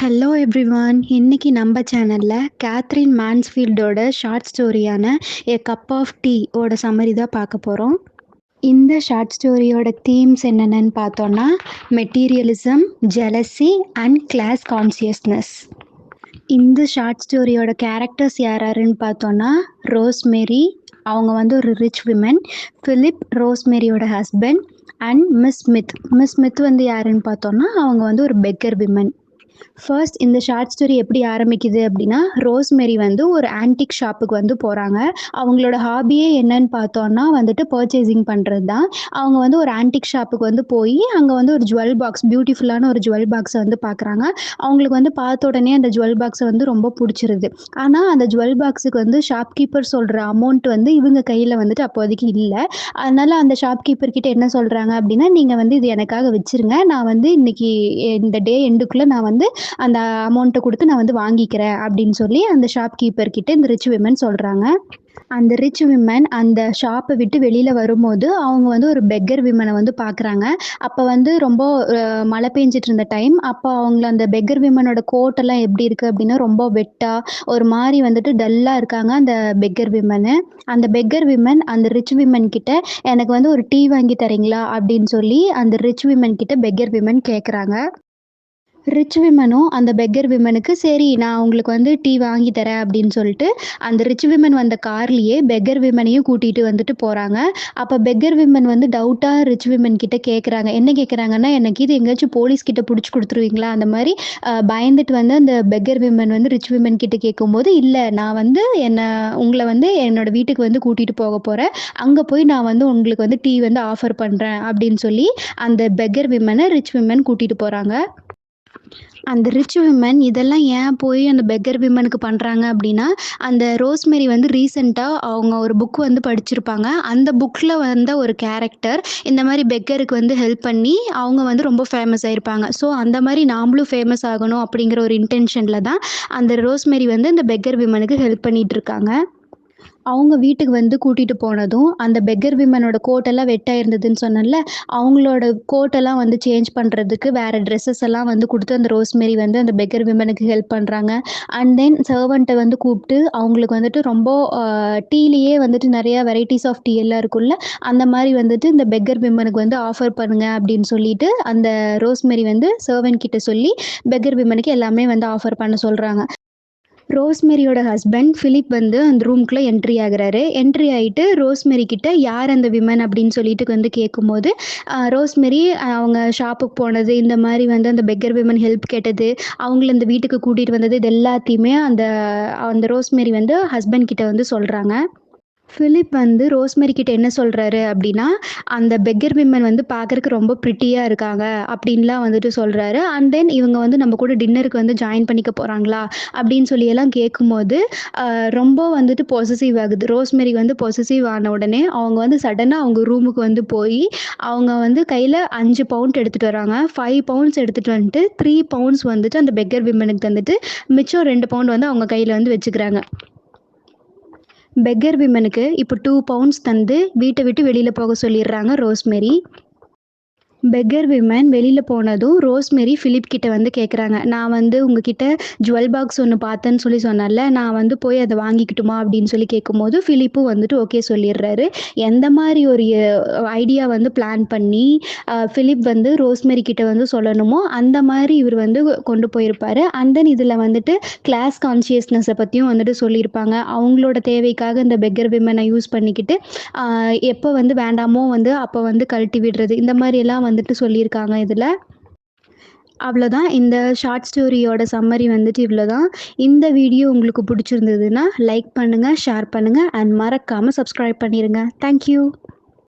Hello everyone. இன்னைக்கு நம்ம சேனல்ல கேத்ரின் மான்ஸ்ஃபீல்டோட ஷார்ட் ஸ்டோரியான எ கப் ஆஃப் டீ ஓட சம்மரி தான் பார்க்க போகிறோம். இந்த ஷார்ட் ஸ்டோரியோட தீம்ஸ் என்னென்னு பார்த்தோன்னா materialism, jealousy and class consciousness. இந்த ஷார்ட் ஸ்டோரியோட கேரக்டர்ஸ் யாருன்னு பார்த்தோன்னா ரோஸ்மேரி, அவங்க வந்து ஒரு ரிச் விமன். ஃபிலிப், ரோஸ்மேரியோட husband. And miss Smith. Miss Smith வந்து யாருன்னு பார்த்தோன்னா அவங்க வந்து ஒரு பெக்கர் விமன். ஃபர்ஸ்ட் இந்த ஷார்ட் ஸ்டோரி எப்படி ஆரம்பிக்குது அப்படின்னா, ரோஸ்மேரி வந்து ஒரு ஆன்டிக் ஷாப்புக்கு வந்து போகிறாங்க. அவங்களோட ஹாபியே என்னன்னு பார்த்தோன்னா வந்துட்டு பர்ச்சேசிங் பண்ணுறது தான். அவங்க வந்து ஒரு ஆன்டிக் ஷாப்புக்கு வந்து போய் அங்கே வந்து ஒரு ஜுவல் பாக்ஸ், பியூட்டிஃபுல்லான ஒரு ஜுவல் பாக்ஸை வந்து பார்க்குறாங்க. அவங்களுக்கு வந்து பார்த்த உடனே அந்த ஜுவல் பாக்ஸை வந்து ரொம்ப பிடிச்சிருது. ஆனால் அந்த ஜுவல் பாக்ஸுக்கு வந்து ஷாப்கீப்பர் சொல்கிற அமௌண்ட் வந்து இவங்க கையில் வந்துட்டு அப்போதைக்கு இல்லை. அதனால் அந்த ஷாப்கீப்பர் கிட்ட என்ன சொல்கிறாங்க அப்படின்னா, நீங்கள் வந்து இது எனக்காக வச்சுருங்க, நான் வந்து இன்னைக்கு இந்த டே எண்டுக்குள்ளே நான் வந்து அந்த அமௌண்ட்டை கொடுத்து நான் வந்து வாங்கிக்கிறேன் அப்படின்னு சொல்லி அந்த ஷாப்கீப்பர் கிட்ட இந்த ரிச் விமன் சொல்கிறாங்க. அந்த ரிச் விமன் அந்த ஷாப்பை விட்டு வெளியில் வரும்போது அவங்க வந்து ஒரு பெக்கர் விமனை வந்து பார்க்குறாங்க. அப்போ வந்து ரொம்ப மழை பெஞ்சிட்டு இருந்த டைம். அப்போ அவங்கள அந்த பெக்கர் விமனோட கோட்டெல்லாம் எப்படி இருக்குது அப்படின்னா ரொம்ப வெட்டாக ஒரு மாதிரி வந்துட்டு டல்லாக இருக்காங்க அந்த பெக்கர் விமனு. அந்த பெக்கர் விமன் அந்த ரிச் விமன் கிட்ட எனக்கு வந்து ஒரு டீ வாங்கி தரீங்களா அப்படின்னு சொல்லி அந்த ரிச் விமன் கிட்ட பெக்கர் விமன் கேட்குறாங்க. ரிச் விமனும் அந்த பெக்கர் விமனுக்கு சரி நான் உங்களுக்கு வந்து டீ வாங்கி தரேன் அப்படின்னு சொல்லிட்டு அந்த ரிச் விமன் வந்த கார்லேயே பெக்கர் விமனையும் கூட்டிகிட்டு வந்துட்டு போகிறாங்க. அப்போ பெக்கர் விமன் வந்து டவுட்டாக ரிச் விமன் கிட்ட கேட்குறாங்க. என்ன கேட்குறாங்கன்னா, எனக்கு இது எங்கேயாச்சும் போலீஸ் கிட்ட பிடிச்சி கொடுத்துருவீங்களா அந்த மாதிரி பயந்துட்டு வந்து அந்த பெக்கர் விமன் வந்து ரிச் விமன் கிட்ட கேட்கும்போது, இல்லை நான் வந்து உங்களை வந்து என்னோட வீட்டுக்கு வந்து கூட்டிகிட்டு போக போகிறேன், அங்கே போய் நான் வந்து உங்களுக்கு வந்து டீ வந்து ஆஃபர் பண்ணுறேன் அப்படின்னு சொல்லி அந்த பெக்கர் விமனை ரிச் விமன் கூட்டிகிட்டு போகிறாங்க. அந்த ரிச் விமன் இதெல்லாம் ஏன் போய் அந்த பெக்கர் விமனுக்கு பண்ணுறாங்க அப்படின்னா, அந்த ரோஸ்மேரி வந்து ரீசெண்டாக அவங்க ஒரு புக் வந்து படிச்சிருப்பாங்க. அந்த புக்கில் வந்த ஒரு கேரக்டர் இந்த மாதிரி பெக்கருக்கு வந்து ஹெல்ப் பண்ணி அவங்க வந்து ரொம்ப ஃபேமஸ் ஆயிருப்பாங்க. ஸோ அந்த மாதிரி நாமளும் ஃபேமஸ் ஆகணும் அப்படிங்கிற ஒரு இன்டென்ஷனில் தான் அந்த ரோஸ்மேரி வந்து இந்த பெக்கர் விமனுக்கு ஹெல்ப் பண்ணிட்டு இருக்காங்க. அவங்க வீட்டுக்கு வந்து கூட்டிட்டு போனதும், அந்த பெக்கர் விமனோட கோட்டெல்லாம் வெட்டா இருந்ததுன்னு சொன்னேன்ல, அவங்களோட கோட்டெல்லாம் வந்து சேஞ்ச் பண்றதுக்கு வேற ட்ரெஸ்ஸஸ் எல்லாம் வந்து குடுத்து அந்த ரோஸ்மேரி வந்து அந்த பெக்கர் விமனுக்கு ஹெல்ப் பண்றாங்க. அண்ட் தென் சர்வன்ட்ட வந்து கூப்ட்டு அவங்களுக்கு வந்துட்டு ரொம்ப டீலயே வந்துட்டு நெறைய வெரைட்டிஸ் ஆஃப் டீ எல்லாம் இருக்குல்ல, அந்த மாரி வந்துட்டு இந்த பெக்கர் விமனுக்கு வந்து ஆஃபர் பண்ணுங்க அப்படின்னு சொல்லிட்டு, அந்த ரோஸ்மேரி வந்து சர்வன்ட் கிட்ட சொல்லி பெக்கர் விமனுக்கு எல்லாமே வந்து ஆஃபர் பண்ண சொல்றாங்க. ரோஸ்மேரியோட ஹஸ்பண்ட் ஃபிலிப் வந்து அந்த ரூம்குள்ளே என்ட்ரி ஆகுறாரு. என்ட்ரி ஆகிட்டு ரோஸ்மேரி கிட்ட யார் அந்த விமன் அப்படின்னு சொல்லிட்டு வந்து கேட்கும்போது, ரோஸ்மேரி அவங்க ஷாப்புக்கு போனது, இந்த மாதிரி வந்து அந்த பெக்கர் விமன் ஹெல்ப் கேட்டது, அவங்கள இந்த வீட்டுக்கு கூட்டிகிட்டு வந்தது, இது எல்லாத்தையுமே அந்த அந்த ரோஸ்மேரி வந்து ஹஸ்பண்ட் கிட்ட வந்து சொல்கிறாங்க. ஃபிலிப் வந்து ரோஸ்மேரி கிட்ட என்ன சொல்றாரு அப்படின்னா, அந்த பெக்கர் விமன் வந்து பார்க்கறக்கு ரொம்ப பிரிட்டியா இருக்காங்க அப்படின்லாம் வந்துட்டு சொல்றாரு. அண்ட் தென் இவங்க வந்து நம்ம கூட டின்னருக்கு வந்து ஜாயின் பண்ணிக்க போறாங்களா அப்படின்னு சொல்லியெல்லாம் கேட்கும்போது, ரொம்ப வந்துட்டு பொசசிவ் ஆகுது. ரோஸ்மேரி வந்து பொசசிவ் ஆன உடனே அவங்க வந்து சடனா அவங்க ரூமுக்கு வந்து போய், அவங்க வந்து கையில 5 பவுண்ட் எடுத்துட்டு வராங்க. 5 பவுண்ட்ஸ் எடுத்துட்டு வந்துட்டு 3 பவுண்ட்ஸ் வந்துட்டு அந்த பெக்கர் விமனுக்கு தந்துட்டு, மிச்சம் 2 பவுண்ட் வந்து அவங்க கையில வந்து வச்சுக்கிறாங்க. பெக்கர் விமனுக்கு இப்போ 2 பவுண்ட்ஸ் தந்து வீட்டை விட்டு வெளியில் போக சொல்லிடுறாங்க ரோஸ்மேரி. பெக்கர் விமன் வெளியில் போனதும் ரோஸ்மேரி ஃபிலிப் கிட்ட வந்து கேட்குறாங்க, நான் வந்து உங்ககிட்ட ஜுவல் பாக்ஸ் ஒன்று பார்த்தேன்னு சொல்லி சொன்னால, நான் வந்து போய் அதை வாங்கிக்கிட்டுமா அப்படின்னு சொல்லி கேட்கும்போது ஃபிலிப்பும் வந்துட்டு ஓகே சொல்லிடுறாரு. எந்த மாதிரி ஒரு ஐடியா வந்து பிளான் பண்ணி ஃபிலிப் வந்து ரோஸ்மேரி கிட்ட வந்து சொல்லணுமோ அந்த மாதிரி இவர் வந்து கொண்டு போயிருப்பார். அண்ட் தென் இதில் வந்துட்டு கிளாஸ் கான்சியஸ்னஸை பற்றியும் வந்துட்டு சொல்லியிருப்பாங்க. அவங்களோட தேவைக்காக இந்த பெக்கர் விமனை யூஸ் பண்ணிக்கிட்டு எப்போ வந்து வேண்டாமோ வந்து அப்போ வந்து கழட்டி விடுறது, இந்த மாதிரி எல்லாம் வந்துட்டு சொல்லியிருக்காங்க இதில். அவ்வளோதான். இந்த ஷார்ட் ஸ்டோரியோட சம்மரி வந்துட்டு இவ்வளோதான். இந்த வீடியோ உங்களுக்கு பிடிச்சிருந்ததுன்னா லைக் பண்ணுங்கள், ஷேர் பண்ணுங்கள் அண்ட் மறக்காமல் சப்ஸ்கிரைப் பண்ணிடுங்க. தேங்க்யூ.